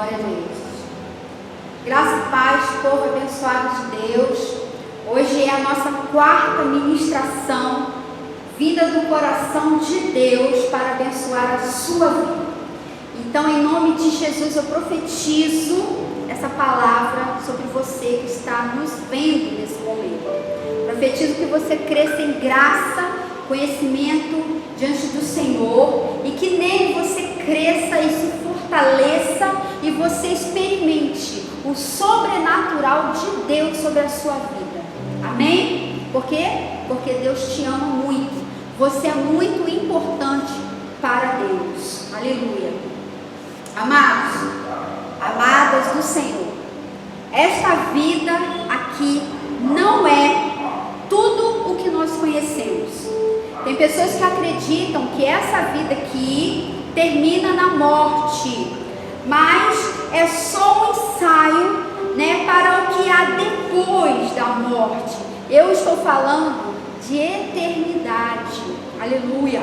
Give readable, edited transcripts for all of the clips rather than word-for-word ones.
Glória a Deus. Graça e paz, povo abençoado de Deus. Hoje é a nossa quarta ministração, vinda do coração de Deus para abençoar a sua vida. Então, em nome de Jesus, eu profetizo essa palavra sobre você que está nos vendo nesse momento. Profetizo que você cresça em graça, conhecimento diante do Senhor, e que nele você cresça e se fortaleça e você experimente o sobrenatural de Deus sobre a sua vida. Amém? Por quê? Porque Deus te ama muito. Você é muito importante para Deus. Aleluia. Amados, amadas do Senhor, esta vida aqui não é tudo o que nós conhecemos. Tem pessoas que acreditam que essa vida aqui termina na morte, mas é só um ensaio, para o que há depois da morte. Eu estou falando de eternidade. Aleluia.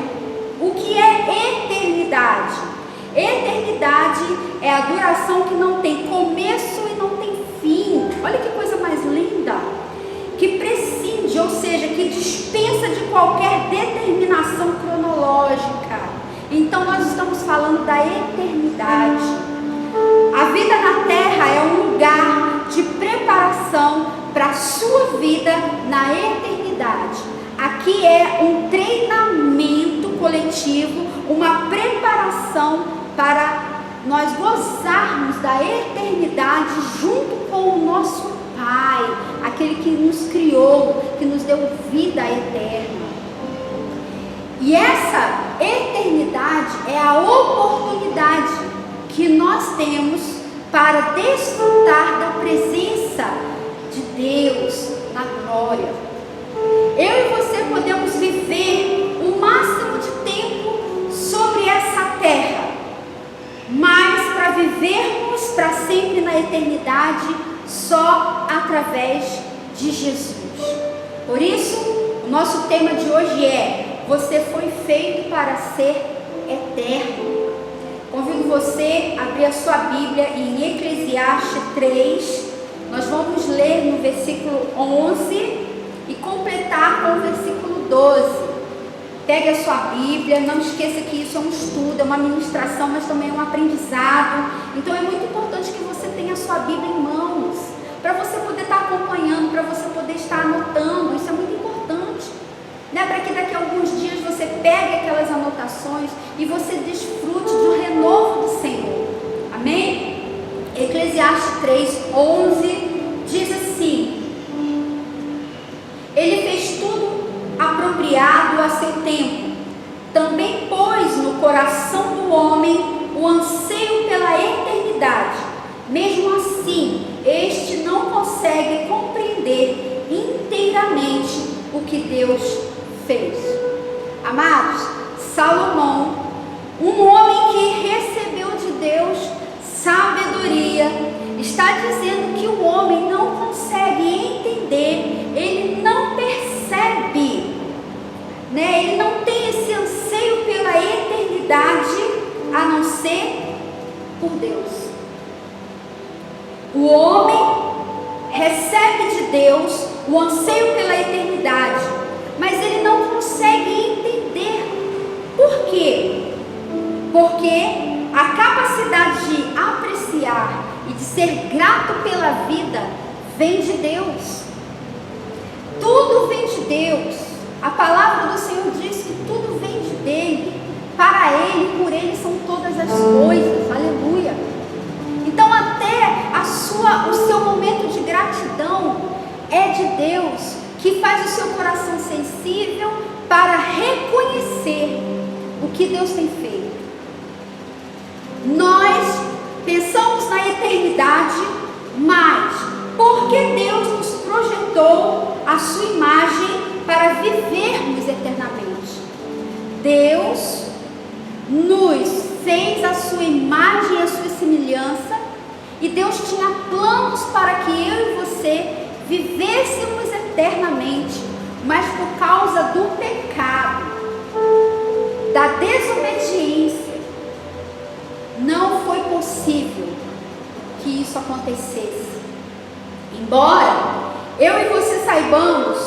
O que é eternidade? Eternidade é a duração que não tem começo e não tem fim. Olha que coisa mais linda. Que prescinde, ou seja, que dispensa de qualquer determinação cronológica. Então nós estamos falando da eternidade. A vida na terra é um lugar de preparação para a sua vida na eternidade. Aqui é um treinamento coletivo, uma preparação para nós gozarmos da eternidade junto com o nosso Pai, aquele que nos criou, que nos deu vida eterna. E essa eternidade é a oportunidade que nós temos para desfrutar da presença de Deus na glória. Eu e você podemos viver o máximo de tempo sobre essa terra, mas para vivermos para sempre na eternidade só através de Jesus. Por isso, o nosso tema de hoje é: você foi feito para ser eterno. Convido você a abrir a sua Bíblia em Eclesiastes 3. Nós vamos ler no versículo 11 e completar com o versículo 12. Pegue a sua Bíblia, não esqueça que isso é um estudo, é uma ministração, mas também é um aprendizado. Então é muito importante que você tenha a sua Bíblia em mãos, para você poder estar acompanhando, para você poder estar anotando. Isso é muito importante, para que daqui a alguns dias você pegue aquelas anotações e você desfrute do renovo do Senhor. Amém? Eclesiastes 3:11 diz assim: Ele fez tudo apropriado a seu tempo, também pôs no coração do homem o anseio pela eternidade. Mesmo assim, este não consegue compreender inteiramente o que Deus fez. Amados, Salomão, um homem que recebeu de Deus sabedoria, está dizendo que o homem não consegue entender, ele não percebe, ele não tem esse anseio pela eternidade a não ser por Deus. O homem recebe de Deus o anseio pela eternidade, mas ele não consegue entender. Por quê? Porque a capacidade de apreciar e de ser grato pela vida vem de Deus. Tudo vem de Deus. A palavra do Senhor diz que tudo vem de dele. Para ele, por ele são todas as coisas. Aleluia. Então até o seu momento de gratidão é de Deus, que faz o seu coração sensível para reconhecer o que Deus tem feito. Nós pensamos na eternidade, mas porque Deus nos projetou a sua imagem para vivermos eternamente. Deus nos fez a sua imagem e a sua semelhança, e Deus tinha planos para que eu e você vivêssemos eternamente, mas por causa do pecado, da desobediência, não foi possível acontecesse. Embora eu e você saibamos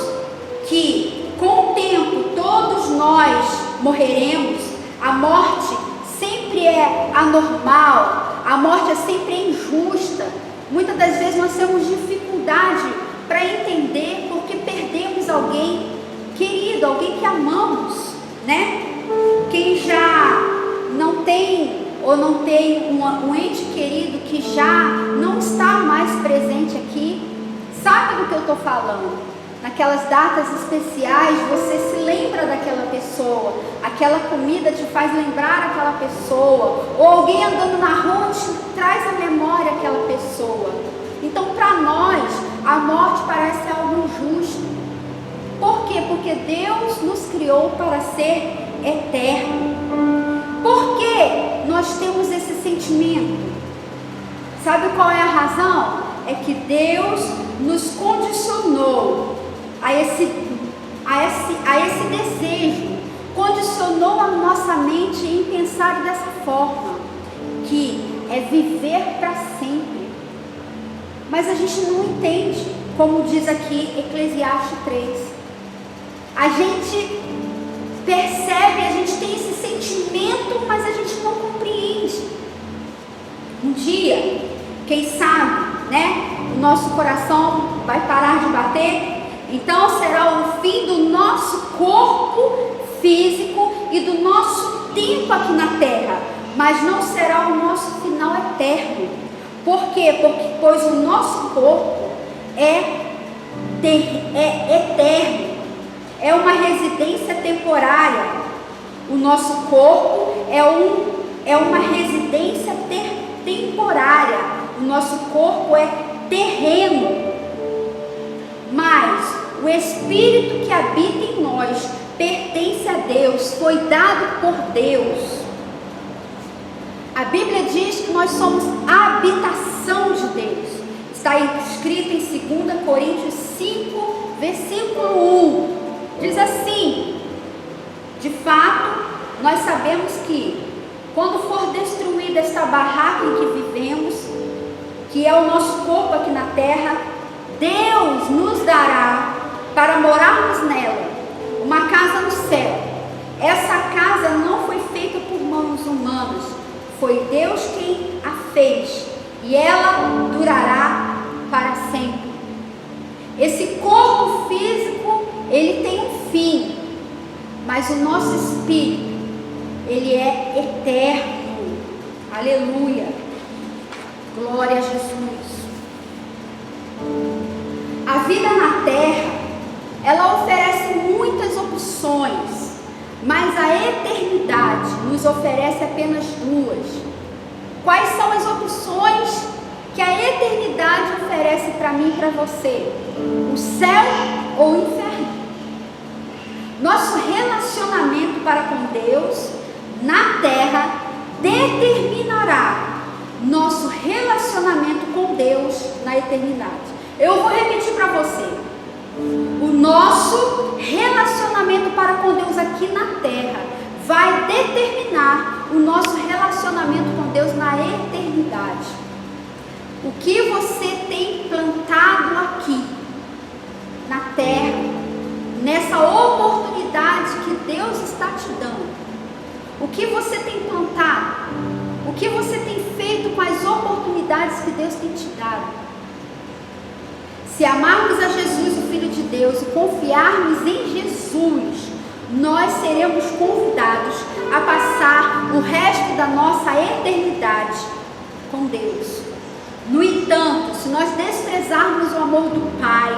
que com o tempo todos nós morreremos, a morte sempre é anormal, a morte é sempre injusta. Muitas das vezes nós temos dificuldade para entender porque perdemos alguém querido, alguém que amamos, né? Quem já não tem ou não tem um ente querido que já não está mais presente aqui, sabe do que eu estou falando? Naquelas datas especiais você se lembra daquela pessoa, aquela comida te faz lembrar aquela pessoa, ou alguém andando na rua te traz à memória aquela pessoa. Então para nós a morte parece algo injusto. Por quê? Porque Deus nos criou para ser eterno. Por que nós temos esse sentimento? Sabe qual é a razão? É que Deus nos condicionou a esse desejo, condicionou a nossa mente em pensar dessa forma, que é viver para sempre. Mas a gente não entende, como diz aqui Eclesiastes 3. A gente percebe, a gente tem esse sentimento, mas a gente não compreende. Um dia, quem sabe, né, o nosso coração vai parar de bater, então será o fim do nosso corpo físico e do nosso tempo aqui na terra, mas não será o nosso final eterno. Por quê? Pois o nosso corpo é eterno, é uma residência temporária. O nosso corpo é uma residência temporária. O nosso corpo é terreno. Mas o Espírito que habita em nós pertence a Deus, foi dado por Deus. A Bíblia diz que nós somos a habitação de Deus. Está escrito em 2 Coríntios 5, versículo 1. Diz assim: de fato, nós sabemos que quando for destruída esta barraca em que vivemos, que é o nosso corpo aqui na terra, Deus nos dará para morarmos nela uma casa no céu. Essa casa não foi feita por mãos humanas, foi Deus quem a fez, e ela durará para sempre. Esse corpo físico, ele tem um fim, mas o nosso espírito, ele é eterno. Aleluia, glória a Jesus. A vida na terra, ela oferece muitas opções, mas a eternidade nos oferece apenas duas. Quais são as opções que a eternidade oferece para mim e para você? O céu ou o inferno? Nosso relacionamento para com Deus na terra determinará nosso relacionamento com Deus na eternidade. Eu vou repetir para você. O nosso relacionamento para com Deus aqui na terra vai determinar o nosso relacionamento com Deus na eternidade. O que você tem plantado aqui na terra, nessa oportunidade que Deus está te dando, o que você tem plantado, o que você tem feito com as oportunidades que Deus tem te dado? Se amarmos a Jesus, o Filho de Deus, e confiarmos em Jesus, nós seremos convidados a passar o resto da nossa eternidade com Deus. No entanto, se nós desprezarmos o amor do Pai,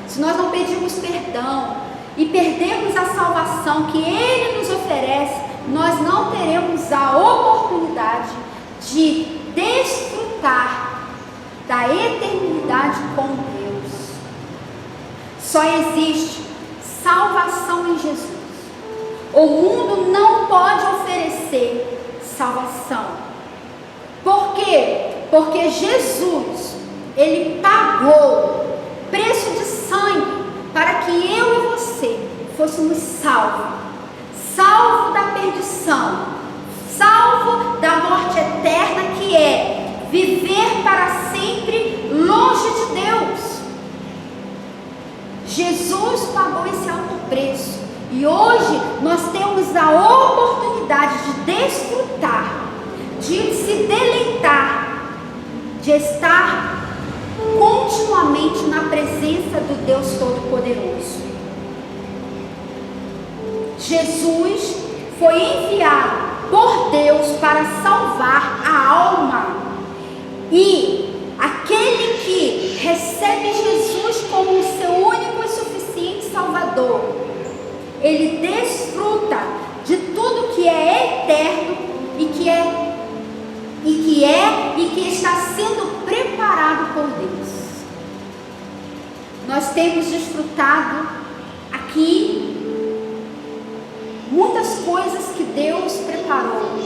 se nós não pedirmos perdão e perdermos a salvação que Ele nos oferece, nós não teremos a oportunidade de desfrutar da eternidade com Deus. Só existe salvação em Jesus. O mundo não pode oferecer salvação. Por quê? Porque Jesus, Ele pagou preço de sangue para que eu e você fôssemos salvos. Salvo da perdição, salvo da morte eterna, que é viver para sempre Deus. Jesus pagou esse alto preço. E hoje nós temos a oportunidade de desfrutar, de se deleitar, de estar continuamente na presença do Deus Todo-Poderoso. Jesus foi enviado por Deus para salvar a alma. E aquele que recebe Jesus como o seu único e suficiente Salvador, ele desfruta de tudo que é eterno e que está sendo preparado por Deus. Nós temos desfrutado aqui muitas coisas que Deus preparou.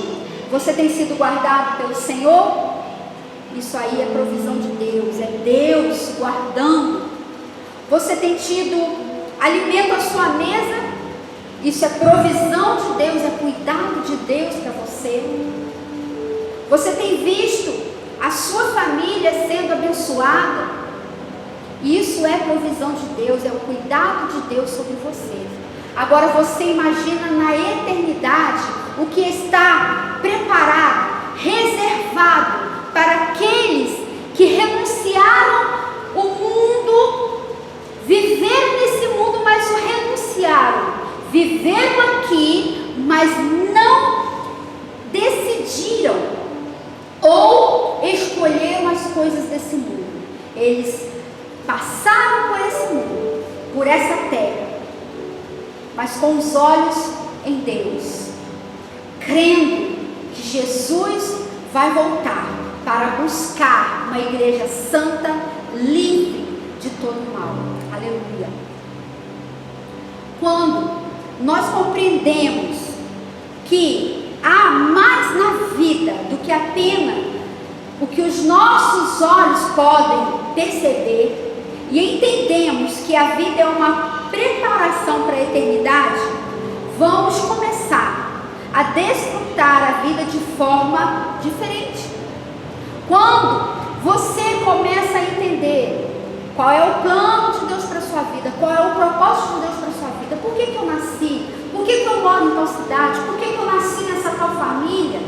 Você tem sido guardado pelo Senhor? Isso aí é provisão de Deus, é Deus guardando. Você tem tido alimento à sua mesa? Isso é provisão de Deus, é cuidado de Deus para você. Você tem visto a sua família sendo abençoada? Isso é provisão de Deus, é o cuidado de Deus sobre você. Agora você imagina na eternidade o que está preparado, reservado para aqueles que renunciaram o mundo, viveram nesse mundo, mas o renunciaram. Viveram aqui, mas não decidiram ou escolheram as coisas desse mundo. Eles passaram por esse mundo, por essa terra, mas com os olhos em Deus, crendo que Jesus vai voltar para buscar uma igreja santa, livre de todo mal. Aleluia. Quando nós compreendemos que há mais na vida do que apenas o que os nossos olhos podem perceber, e entendemos que a vida é uma preparação para a eternidade, vamos começar a desfrutar a vida de forma diferente. Quando você começa a entender qual é o plano de Deus para a sua vida, qual é o propósito de Deus para a sua vida, por que eu nasci, por que eu moro em tal cidade, por que eu nasci nessa tal família,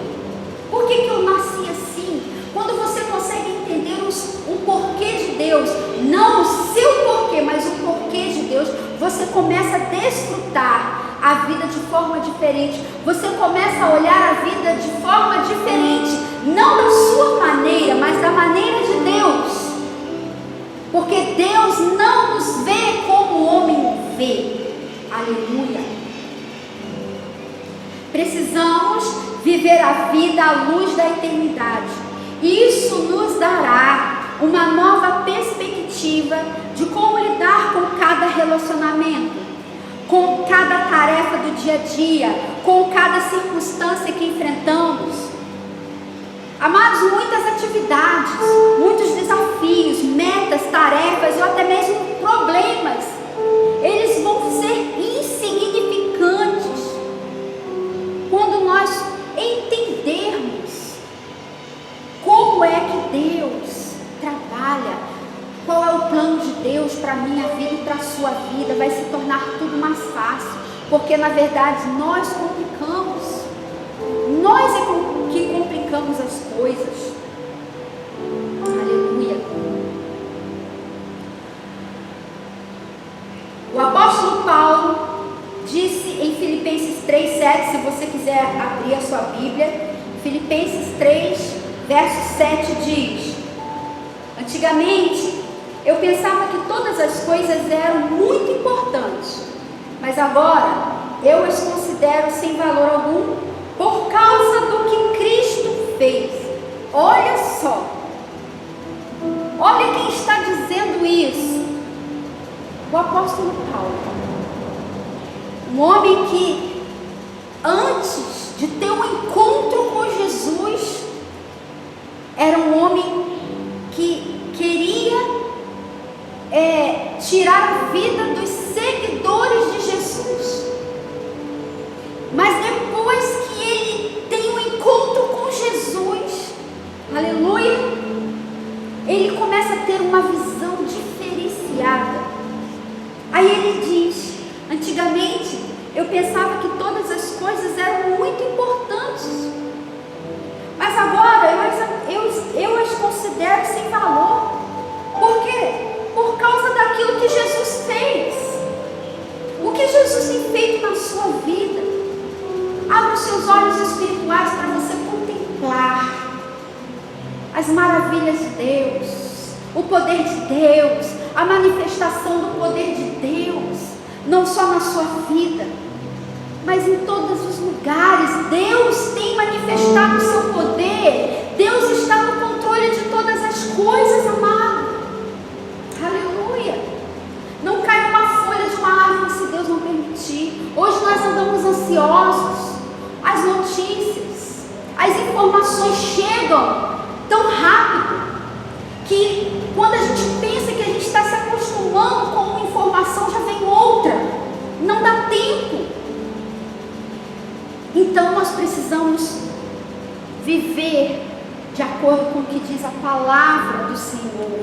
por que eu nasci assim. Quando você consegue entender o porquê de Deus, não o seu porquê, mas o porquê de Deus, você começa a desfrutar a vida de forma diferente. Você começa a olhar a vida de forma diferente, não da sua maneira, mas da maneira de Deus. Porque Deus não nos vê como o homem vê. Aleluia. Precisamos viver a vida à luz da eternidade. Isso nos dará uma nova perspectiva de como lidar com cada relacionamento, com cada tarefa do dia a dia, com cada circunstância que enfrentamos. Amados, muitas atividades, muitos desafios, metas, tarefas ou até mesmo problemas, eles vão ser insignificantes quando nós entendermos como é que Deus trabalha, qual é o plano de Deus para a minha vida e para a sua vida. Vai se tornar tudo mais fácil, porque na verdade nós complicamos, nós é que complicamos as coisas. Aleluia. O apóstolo Paulo disse em Filipenses 3:7, se você quiser abrir a sua Bíblia, Filipenses 3, verso 7 diz: antigamente eu pensava que todas as coisas eram muito importantes, mas agora eu as considero sem valor algum por causa do que Cristo fez. Olha só, olha quem está dizendo isso, o apóstolo Paulo, um homem que antes de ter um encontro com Jesus, era um homem que queria tirar a vida dos seguidores de Jesus. Mas depois que ele tem um encontro com Jesus, aleluia, ele começa a ter uma visão seus olhos espirituais para você contemplar as maravilhas de Deus, o poder de Deus, a manifestação do poder de Deus, não só na sua vida, mas em todos os lugares. Deus tem manifestado o seu poder. Deus está no controle de todas as coisas, amado. Aleluia. Não cai uma folha de uma árvore se Deus não permitir. Hoje nós andamos ansiosos. As notícias, as informações chegam tão rápido que quando a gente pensa que a gente está se acostumando com uma informação, já vem outra. Não dá tempo. Então nós precisamos viver de acordo com o que diz a palavra do Senhor.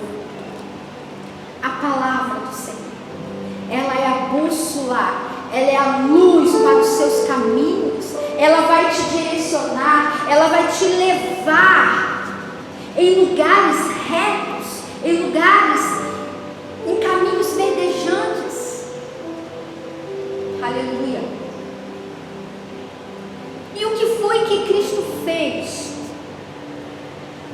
A palavra do Senhor, ela é a bússola, ela é a luz para os seus caminhos. Ela vai te direcionar, ela vai te levar em lugares retos, em lugares, em caminhos verdejantes. Aleluia. E o que foi que Cristo fez?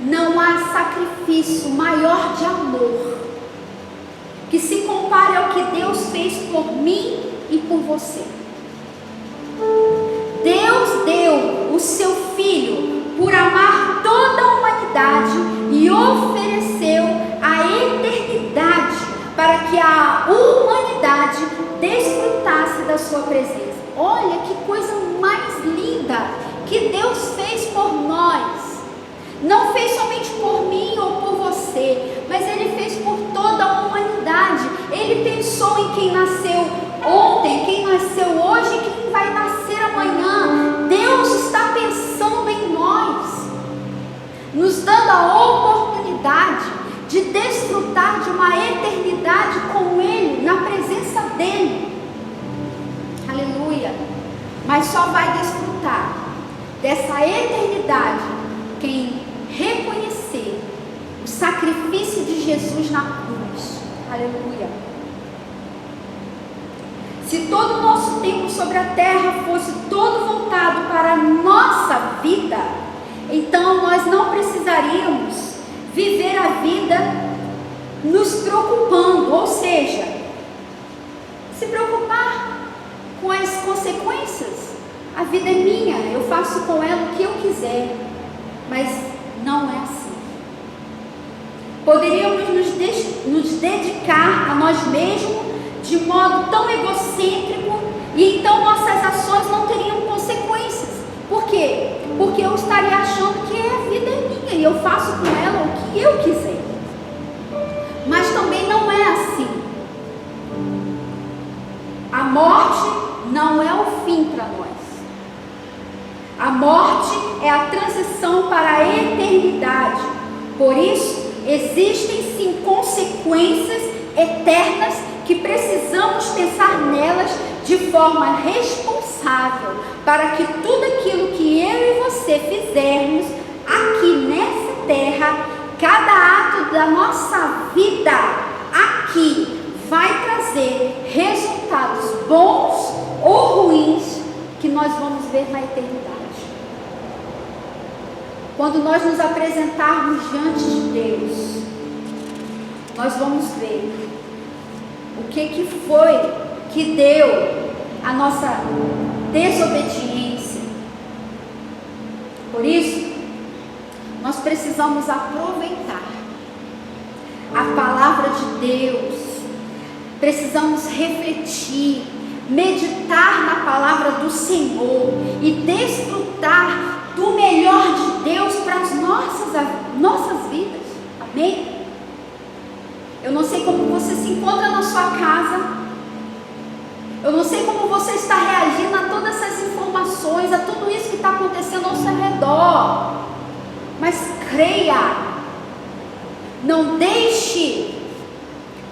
Não há sacrifício maior de amor que se compare ao que Deus fez por mim e por você. Deus deu o seu Filho por amar toda a humanidade e ofereceu a eternidade para que a humanidade desfrutasse da sua presença. Olha que coisa mais linda que Deus fez por nós. Não fez somente por mim ou por você, mas Ele fez por toda a humanidade. Ele pensou em quem nasceu ontem, quem nasceu hoje e quem vai nascer amanhã. Deus está pensando em nós, nos dando a oportunidade de desfrutar de uma eternidade com Ele, na presença dEle. Aleluia. Mas só vai desfrutar dessa eternidade quem reconhecer o sacrifício de Jesus na cruz. Aleluia. Se todo o nosso tempo sobre a terra fosse todo voltado para a nossa vida, então nós não precisaríamos viver a vida nos preocupando, ou seja, se preocupar com as consequências. A vida é minha, eu faço com ela o que eu quiser, mas não é assim. Poderíamos nos dedicar a nós mesmos de modo tão egocêntrico e então nossas ações não teriam consequências. Por quê? Porque eu estaria achando que a vida é minha e eu faço com ela o que eu quiser. Mas também não é assim. A morte não é o fim para nós. A morte é a transição para a eternidade. Por isso, existem sim consequências eternas que precisamos pensar nelas de forma responsável, para que tudo aquilo que eu e você fizermos aqui nessa terra, cada ato da nossa vida aqui vai trazer resultados bons ou ruins que nós vamos ver na eternidade. Quando nós nos apresentarmos diante de Deus, nós vamos ver o que foi que deu a nossa desobediência. Por isso, nós precisamos aproveitar a palavra de Deus, precisamos refletir, meditar na palavra do Senhor e desfrutar do melhor de Deus para as nossas vidas. Amém? Eu não sei como você se encontra na sua casa, eu não sei como você está reagindo a todas essas informações, a tudo isso que está acontecendo ao seu redor, mas creia, não deixe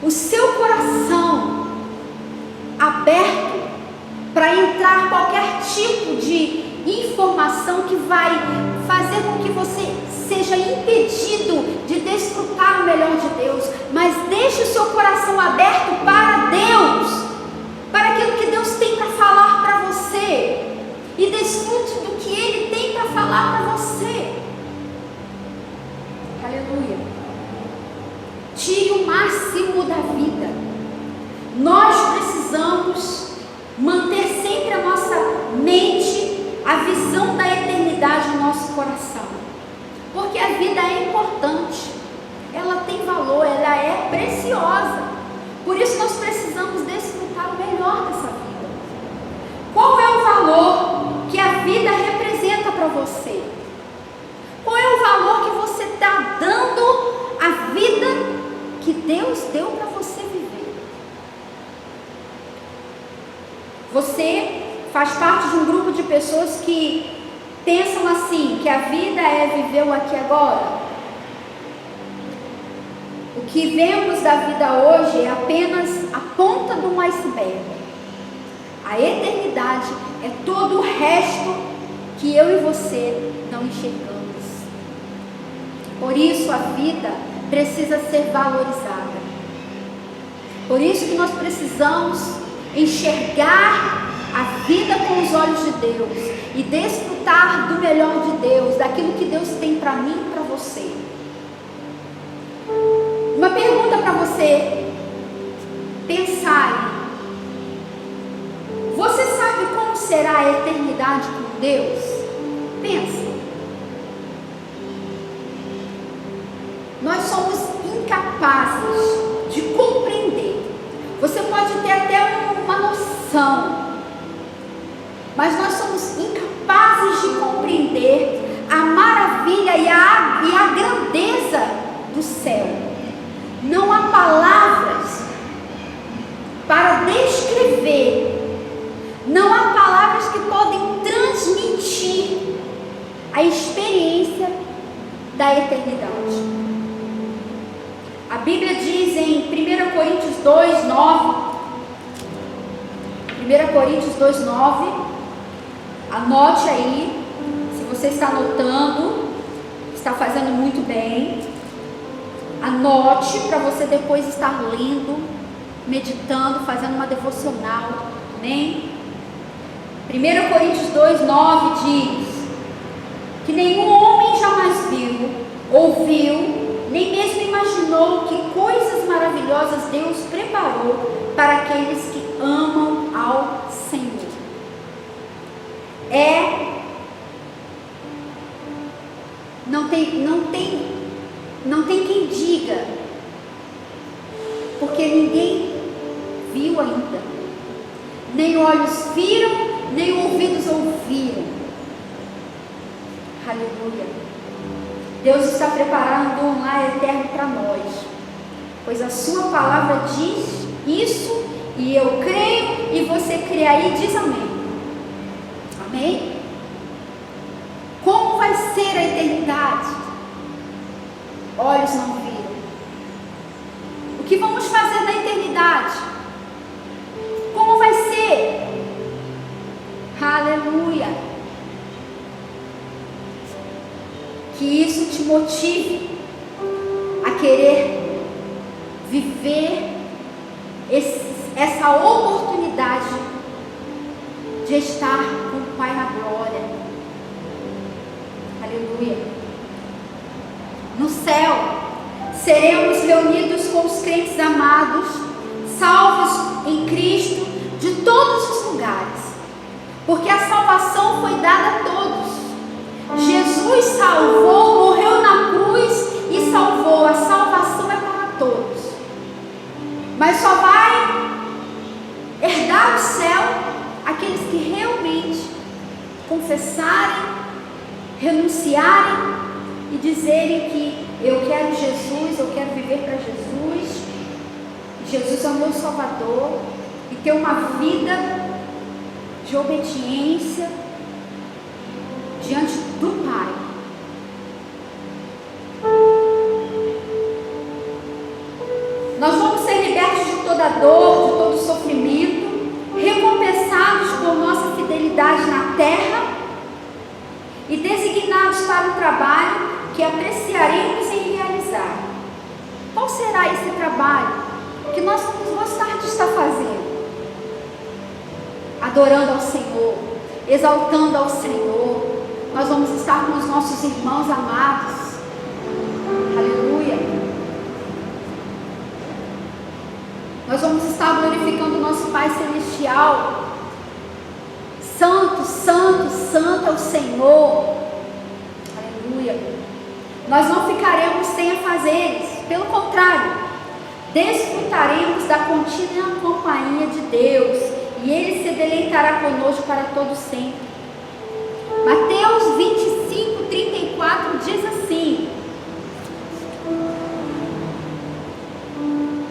o seu coração aberto para entrar qualquer tipo de informação que vai fazer com que você seja impedido de desfrutar o melhor de Deus, mas deixe o seu coração aberto para Deus, para aquilo que Deus tem para falar para você. e desfrute do que Ele tem para falar para você. Aleluia. Tire o máximo da vida. Nós precisamos manter sempre a nossa mente, a visão da eternidade no nosso coração, porque a vida é importante, ela tem valor, ela é preciosa. Por isso nós precisamos desfrutar o melhor dessa vida. Qual é o valor que a vida representa para você? Qual é o valor que você está dando à vida que Deus deu para você viver? Você faz parte de um grupo de pessoas que pensam assim, que a vida é viver o aqui e agora. O que vemos da vida hoje é apenas a ponta de um iceberg. A eternidade é todo o resto que eu e você não enxergamos. Por isso a vida precisa ser valorizada. Por isso que nós precisamos enxergar a vida com os olhos de Deus e desfrutar do melhor de Deus, daquilo que Deus tem para mim e para você. Uma pergunta para você pensar: você sabe como será a eternidade com Deus? Pensa. Nós somos incapazes de compreender. Você pode ter até uma noção, mas nós somos incapazes de compreender a maravilha e a grandeza do céu. Não há palavras para descrever, não há palavras que podem transmitir a experiência da eternidade. A Bíblia diz em 1 Coríntios 2:9, 1 Coríntios 2:9, anote aí, se você está anotando, está fazendo muito bem, anote para você depois estar lendo, meditando, fazendo uma devocional, amém? 1 Coríntios 2:9 diz que nenhum homem jamais viu, ouviu, nem mesmo imaginou que coisas maravilhosas Deus preparou para aqueles que amam ao Senhor. Não tem quem diga, porque ninguém viu ainda, nem olhos viram, nem ouvidos ouviram. Aleluia. Deus está preparando um lar eterno para nós, pois a sua palavra diz isso, e eu creio, e você crê aí, diz amém. Amém? Como vai ser a eternidade? Olhos não viram. O que vamos fazer na eternidade? Como vai ser? Aleluia. Que isso te motive a querer viver essa oportunidade de estar com o Pai na glória. Aleluia. No céu seremos reunidos com os crentes amados, salvos em Cristo, de todos os lugares, porque a salvação foi dada a todos. Jesus salvou, morreu na cruz e salvou. A salvação é para todos, mas só vai herdar o céu aqueles que realmente confessarem, renunciarem e dizerem que eu quero Jesus, eu quero viver para Jesus, Jesus é o meu Salvador, e ter uma vida de obediência diante do Pai. Nós vamos ser libertos de toda dor, de todo sofrimento, recompensados por nossa fidelidade na terra e designados para um trabalho que apreciaremos em realizar. Qual será esse trabalho que nós vamos gostar de estar fazendo? Adorando ao Senhor, exaltando ao Senhor. Nós vamos estar com os nossos irmãos amados. Aleluia. Nós vamos estar glorificando o nosso Pai Celestial. Santo, santo, santo é o Senhor. Aleluia. Nós não ficaremos sem afazeres. Pelo contrário, desfrutaremos da contínua companhia de Deus, e Ele se deleitará conosco para todo sempre. Mateus 25, 34 diz assim: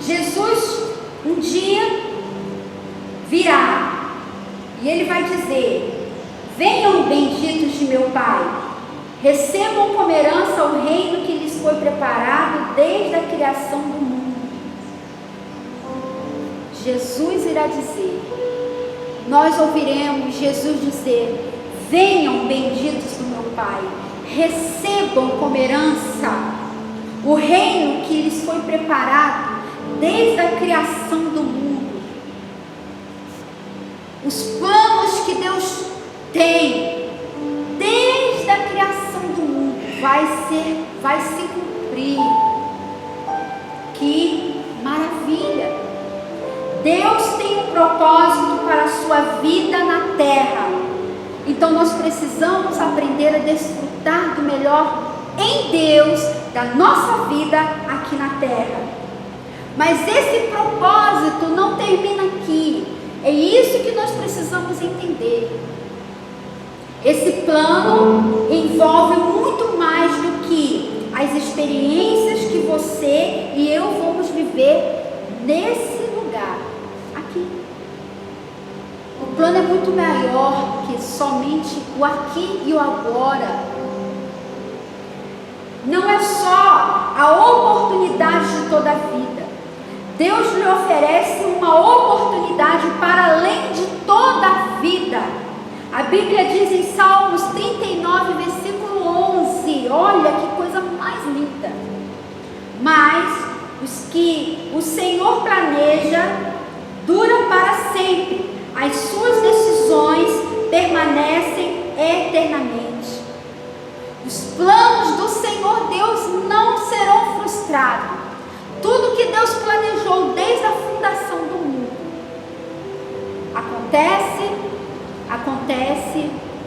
Jesus um dia virá e Ele vai dizer: venham benditos de meu Pai, recebam como herança o reino que lhes foi preparado desde a criação do mundo. Jesus irá dizer, nós ouviremos Jesus dizer: venham benditos do meu Pai, recebam como herança o reino que lhes foi preparado desde a criação do mundo. Os planos que Deus tem desde a criação do mundo vai se cumprir. Que maravilha! Deus tem um propósito para a sua vida na terra. Então nós precisamos aprender a desfrutar do melhor em Deus da nossa vida aqui na terra. Mas esse propósito não termina aqui. É isso que nós precisamos entender. Esse plano envolve muito mais do que as experiências que você e eu vamos viver nesse lugar, aqui. O plano é muito maior que somente o aqui e o agora. Não é só a oportunidade de toda a vida. Deus lhe oferece uma oportunidade para além de toda a vida. A Bíblia diz em Salmos 39, versículo 11, olha que coisa mais linda: mas os que o Senhor planeja duram para sempre, as suas decisões permanecem eternamente. Os planos do Senhor Deus não serão frustrados. Tudo que Deus planejou desde a fundação do mundo acontece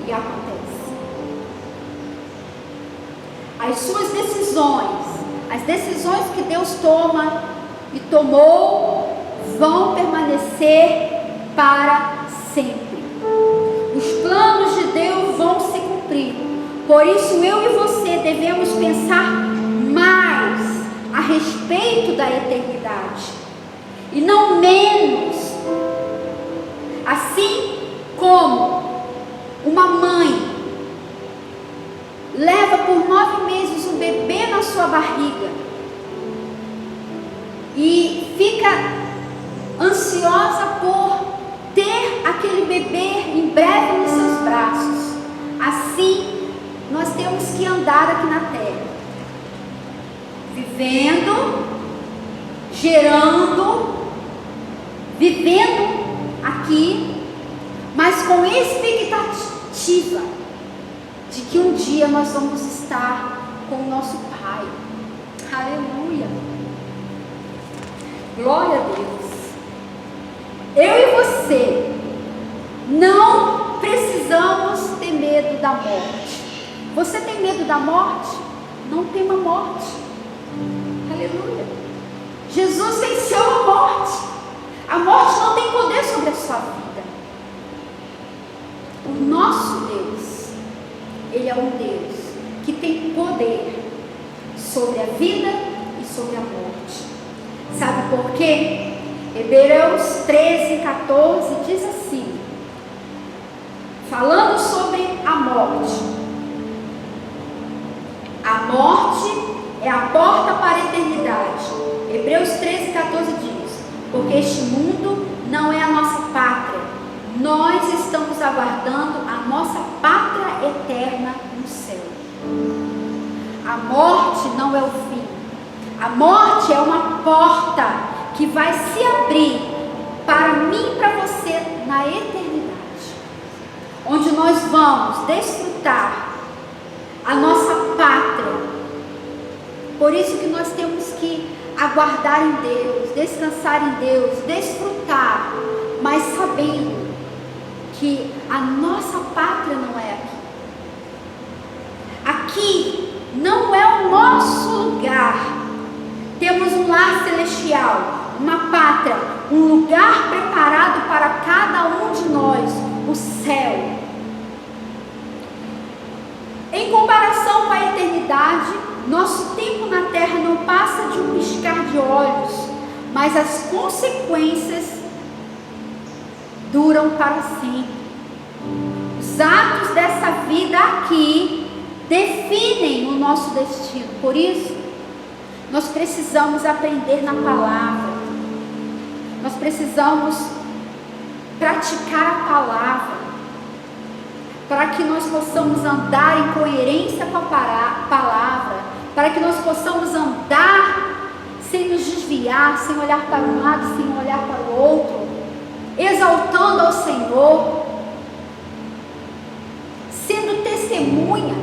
e acontece. As suas decisões, as decisões que Deus toma e tomou, vão permanecer para sempre. Os planos de Deus vão se cumprir. Por isso eu e você devemos pensar mais a respeito da eternidade e não menos. Assim como uma mãe leva por 9 meses um bebê na sua barriga e fica ansiosa por ter aquele bebê em breve nos seus braços, assim nós temos que andar aqui na terra, vivendo, gerando, vivendo aqui, mas com expectativa de que um dia nós vamos estar com o nosso Pai. Aleluia! Glória a Deus! Eu e você não precisamos ter medo da morte. Você tem medo da morte? Não tema a morte. Aleluia! Jesus venceu a morte. A morte não tem poder sobre a sua vida. O nosso Deus, Ele é um Deus que tem poder sobre a vida e sobre a morte. Sabe por quê? Hebreus 13, 14 diz assim, falando sobre a morte: a morte é a porta para a eternidade. Hebreus 13, 14 diz: porque este mundo não é a nossa pátria, nós estamos aguardando a nossa pátria eterna no céu. A morte não é o fim. A morte é uma porta que vai se abrir para mim e para você na eternidade. onde nós vamos desfrutar a nossa pátria. Por isso que nós temos que aguardar em Deus, descansar em Deus, desfrutar, mas sabendo que a nossa pátria não é aqui. Aqui não é o nosso lugar. Temos um lar celestial, uma pátria, um lugar preparado para cada um de nós, o céu. Em comparação com a eternidade, nosso tempo na terra não passa de um piscar de olhos, mas as consequências duram para sempre. Os atos dessa vida aqui definem o nosso destino. Por isso, nós precisamos aprender na palavra. Nós precisamos praticar a palavra, para que nós possamos andar em coerência com a palavra, para que nós possamos andar sem nos desviar, sem olhar para um lado, sem olhar para o outro, exaltando ao Senhor, sendo testemunha,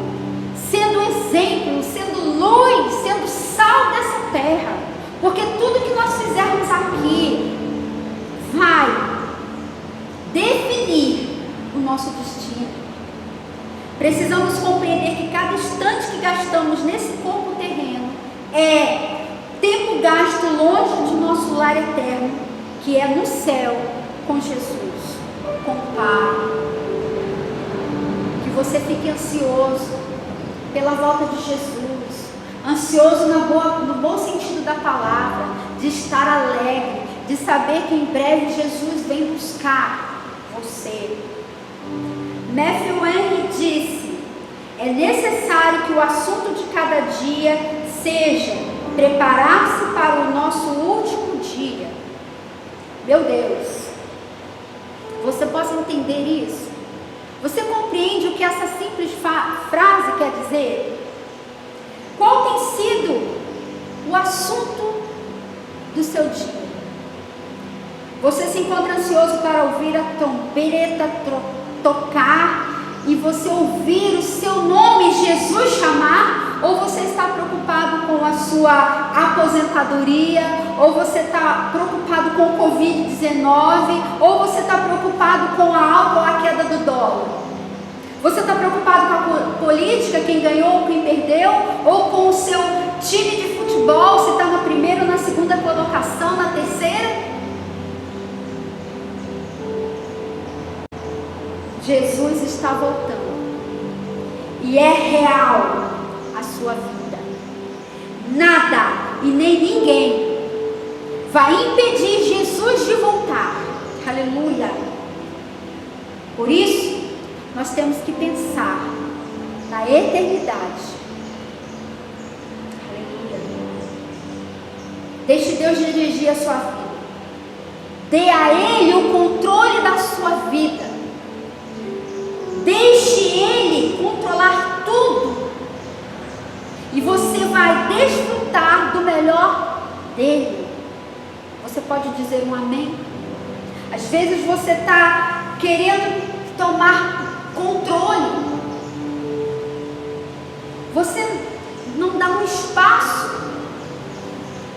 sendo exemplo, sendo luz, sendo sal dessa terra, porque tudo que nós fizermos aqui vai definir o nosso destino. Precisamos compreender que cada instante que gastamos nesse corpo terreno é tempo gasto longe de nosso lar eterno, que é no céu com Jesus, com o Pai. Que você fique ansioso pela volta de Jesus, ansioso no bom sentido da palavra, de estar alegre, de saber que em breve Jesus vem buscar você. Matthew Henry disse: é necessário que o assunto de cada dia seja preparar-se para o nosso último dia. Meu Deus, você possa entender isso? Você compreende o que essa simples frase quer dizer? Qual tem sido o assunto do seu dia? Você se encontra ansioso para ouvir a trombeta tocar e você ouvir o seu nome Jesus chamar? Ou você está preocupado com a sua aposentadoria? Ou você está preocupado com o Covid-19? Ou você está preocupado com a alta ou a queda do dólar? Você está preocupado com a política, quem ganhou, quem perdeu? Ou com o seu time de futebol, se está na primeira ou na segunda colocação, na terceira? Jesus está voltando e é real a sua vida. Nada e nem ninguém vai impedir Jesus de voltar. Aleluia. Por isso, nós temos que pensar na eternidade. Aleluia. Deixe Deus dirigir a sua vida. Dê a Ele o controle da sua vida. Deixe Ele controlar tudo. E você vai desfrutar do melhor dele. Você pode dizer um amém? Às vezes você está querendo tomar controle. Você não dá um espaço.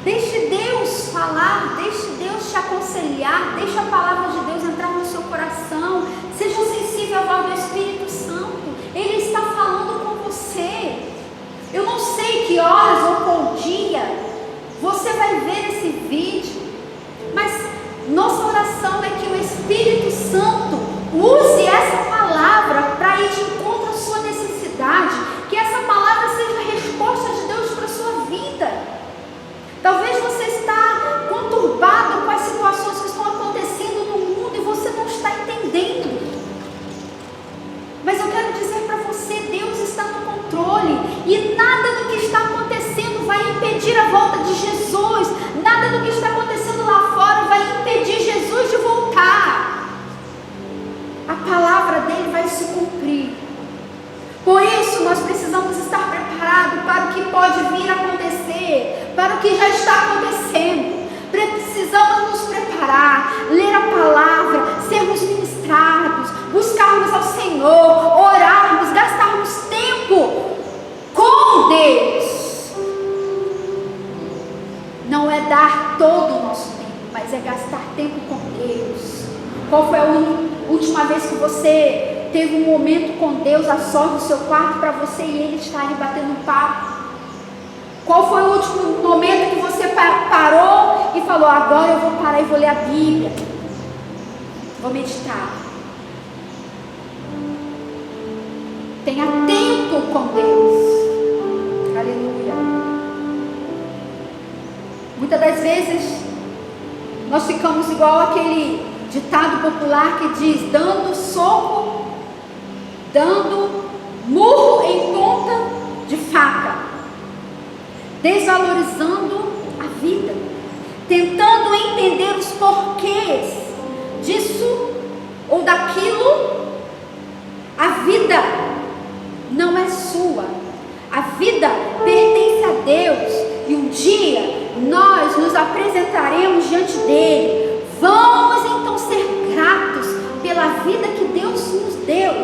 Deixe Deus falar, deixe Deus te aconselhar, deixe a palavra de Deus entrar no seu coração. Seja sensível à voz do Espírito Santo. Ele está falando com você. Eu não sei que horas ou qual dia você vai ver esse vídeo, mas nossa oração é que o Espírito Santo use essa palavra para ir de encontro à sua necessidade, que essa palavra seja a resposta de Deus para a sua vida. Talvez você está conturbado com as situações que estão acontecendo no mundo e você não está entendendo. Mas eu quero dizer para você, Deus está no controle e nada do que está acontecendo vai impedir a volta de Jesus. Nada do que está acontecendo lá fora vai impedir Jesus de voltar. A palavra dele vai se cumprir. Por isso nós precisamos estar preparados para o que pode vir a acontecer, para o que já está acontecendo. Precisamos nos preparar, ler a palavra, sermos ministrados, buscarmos ao Senhor. Senhor, orarmos, gastarmos tempo com Deus. Não é dar todo o nosso tempo, mas é gastar tempo com Deus. Qual foi a última vez que você teve um momento com Deus a sós no seu quarto para você e Ele estar ali batendo papo? Qual foi o último momento que você parou e falou: agora eu vou parar e vou ler a Bíblia, vou meditar? Tenha tempo com Deus. Aleluia. Muitas das vezes nós ficamos igual aquele ditado popular que diz: dando soco, dando murro em ponta de faca, desvalorizando a vida, tentando entender os porquês disso ou daquilo. A vida não é sua, a vida pertence a Deus, e um dia nós nos apresentaremos diante dele. Vamos então ser gratos pela vida que Deus nos deu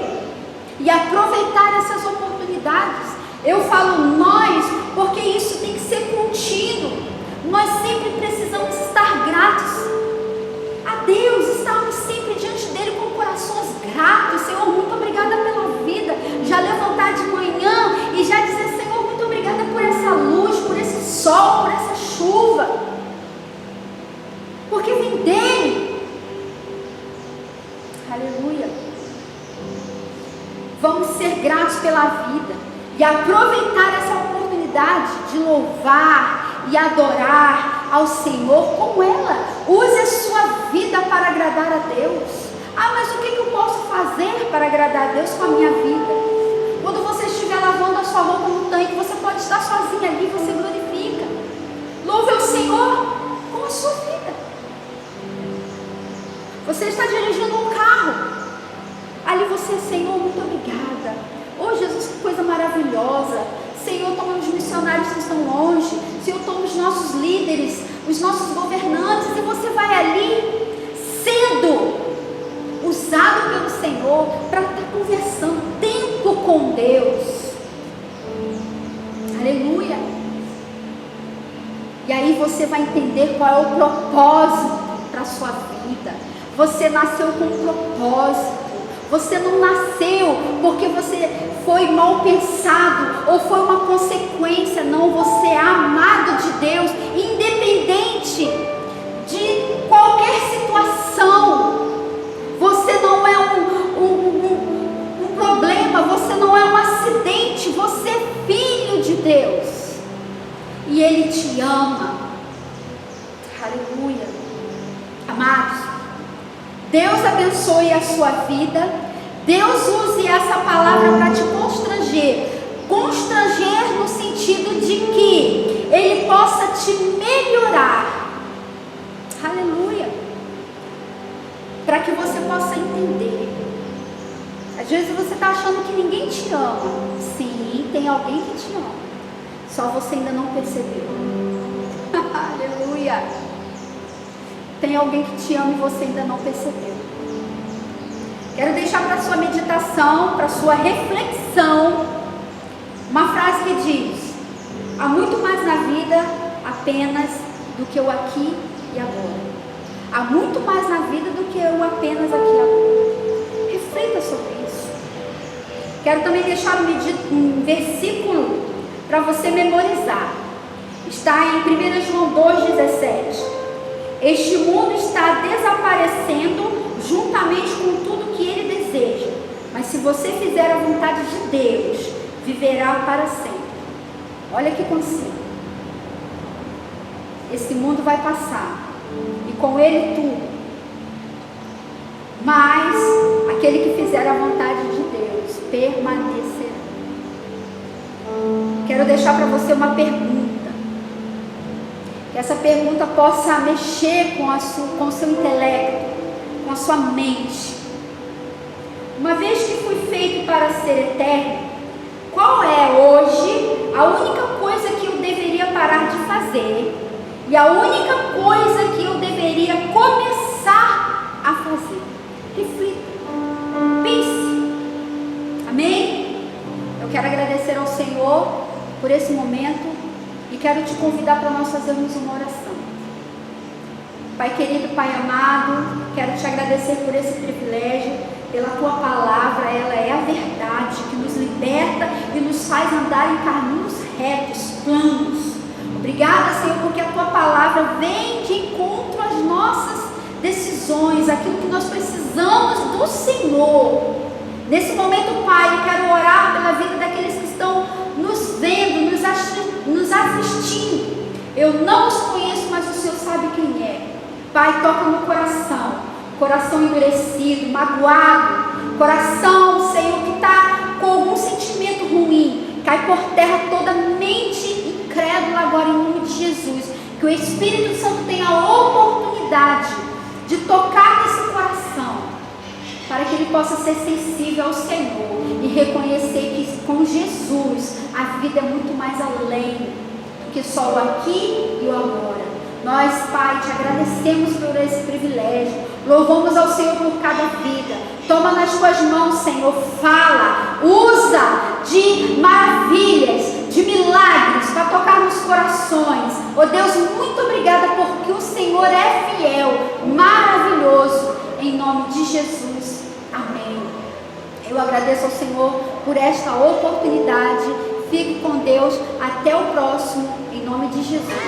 e aproveitar essas oportunidades. Eu falo nós porque isso tem que ser contínuo. Nós sempre precisamos estar gratos a Deus, estarmos sempre diante dele com corações gratos. Senhor, muito obrigada pela vida. Já levantar de manhã e já dizer: Senhor, muito obrigada por essa luz, por esse sol, por essa chuva, porque vem dele. Aleluia. Vamos ser gratos pela vida e aproveitar essa oportunidade de louvar e adorar ao Senhor com ela. Use a sua vida para agradar a Deus. Ah, mas o que eu posso fazer para agradar a Deus com a minha vida? Quando você estiver lavando a sua roupa no tanque, você pode estar sozinha ali, você glorifica. Louve ao Senhor com a sua vida. Você está dirigindo um carro, ali você: Senhor, muito obrigada. Oh Jesus, que coisa maravilhosa. Senhor, toma os missionários que estão longe. Senhor, toma os nossos líderes, os nossos governantes. E você vai ali, sendo usado pelo Senhor para estar conversando, tempo com Deus. Aleluia. E aí você vai entender qual é o propósito para a sua vida. Você nasceu com um propósito. Você não nasceu porque você foi mal pensado ou foi uma consequência. Não, você é amado de Deus, independente de qualquer situação. Você não é um problema, você não é um acidente. Você é filho de Deus e Ele te ama. Aleluia. Amados, Deus abençoe a sua vida. Deus use essa palavra para te constranger. Constranger no sentido de que Ele possa te melhorar. Aleluia. Para que você possa entender. Às vezes você está achando que ninguém te ama. Sim, tem alguém que te ama. Só você ainda não percebeu. Aleluia. Tem alguém que te ama e você ainda não percebeu. Quero deixar para sua meditação, para sua reflexão, uma frase que diz: há muito mais na vida apenas do que o aqui e agora. Há muito mais na vida do que o apenas aqui e agora. Reflita sobre isso. Quero também deixar um versículo para você memorizar. Está em 1 João 2,17. Este mundo está desaparecendo juntamente com tudo que ele deseja, mas se você fizer a vontade de Deus, viverá para sempre. Olha que conselho. Esse mundo vai passar e com ele tudo, mas aquele que fizer a vontade de Deus permanecerá. Quero deixar para você uma pergunta. Que essa pergunta possa mexer com o seu intelecto, com a sua mente. Uma vez que fui feito para ser eterno, qual é hoje a única coisa que eu deveria parar de fazer e a única coisa que eu deveria começar a fazer? Reflita, pense. quero agradecer ao Senhor por esse momento e quero te convidar para nós fazermos uma oração. Pai querido, Pai amado, quero te agradecer por esse privilégio, pela tua palavra. Ela é a verdade que nos liberta e nos faz andar em caminhos retos, planos. Obrigada, Senhor, porque a tua palavra vem de encontro às nossas decisões, aquilo que nós precisamos do Senhor. Nesse momento, Pai, eu quero orar pela vida daqueles que estão nos vendo, nos assistindo. Eu não os conheço, mas o Senhor sabe quem é. Pai, toca no coração endurecido, magoado, coração, Senhor, que está com algum sentimento ruim. Cai por terra toda mente incrédula agora em nome de Jesus. Que o Espírito Santo tenha a oportunidade de tocar nesse coração, para que ele possa ser sensível ao Senhor e reconhecer que com Jesus a vida é muito mais além do que só o aqui e o agora. Nós, Pai, te agradecemos por esse privilégio, louvamos ao Senhor por cada vida. Toma nas tuas mãos, Senhor, fala, usa de maravilhas, de milagres para tocar nos corações. Oh Deus, muito obrigada porque o Senhor é fiel, maravilhoso, em nome de Jesus, amém. Eu agradeço ao Senhor por esta oportunidade. Fique com Deus, até o próximo, em nome de Jesus.